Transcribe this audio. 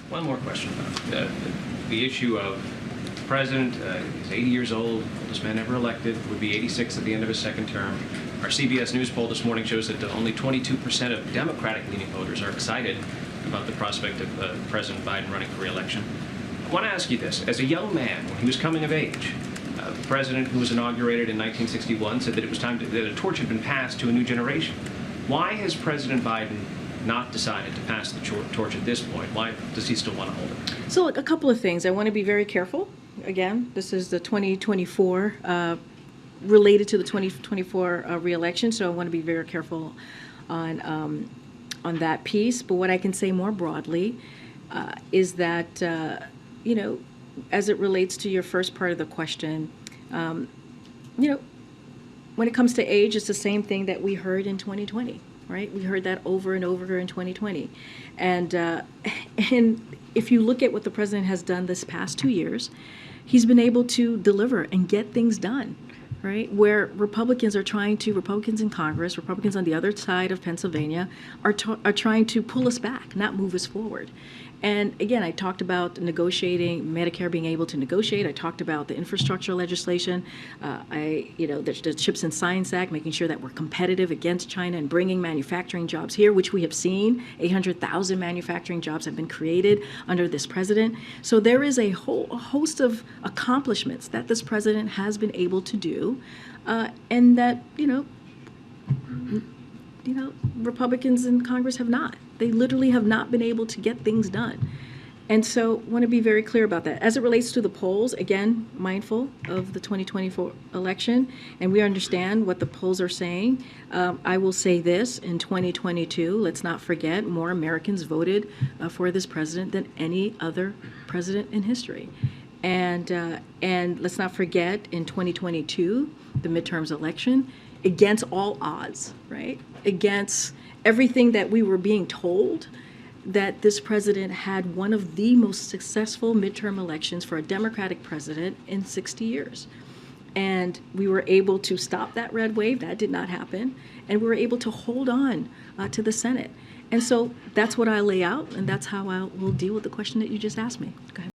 One more question about the issue of the president. He's 80 years old, oldest man ever elected, would be 86 at the end of his second term. Our CBS News poll this morning shows that only 22% of Democratic-leaning voters are excited about the prospect of President Biden running for re-election. I want to ask you this. As a young man, when he was coming of age, the president who was inaugurated in 1961 said that it was time that a torch had been passed to a new generation. Why has President Biden not decided to pass the torch at this point? Why does he still want to hold it? So a couple of things. I want to be very careful. Again, this is the 2024, related to the 2024 re-election, so I want to be very careful on that piece. But what I can say more broadly is that, as it relates to your first part of the question, when it comes to age, it's the same thing that we heard in 2020. Right? We heard that over and over in 2020. And if you look at what the president has done this past 2 years, he's been able to deliver and get things done, right? Where Republicans in Congress, Republicans on the other side of Pennsylvania are trying to pull us back, not move us forward. And again, I talked about negotiating, Medicare being able to negotiate. I talked about the infrastructure legislation. The Chips and Science Act, making sure that we're competitive against China and bringing manufacturing jobs here, which we have seen. 800,000 manufacturing jobs have been created under this president. So there is a host of accomplishments that this president has been able to do, and that Republicans in Congress have not. They literally have not been able to get things done. And so I want to be very clear about that. As it relates to the polls, again, mindful of the 2024 election, and we understand what the polls are saying. I will say this, in 2022, let's not forget, more Americans voted for this president than any other president in history. And let's not forget, in 2022, the midterms election, against all odds, right? Against everything that we were being told, that this president had one of the most successful midterm elections for a Democratic president in 60 years. And we were able to stop that red wave. That did not happen. And we were able to hold on to the Senate. And so that's what I lay out, and that's how I will deal with the question that you just asked me. Go ahead.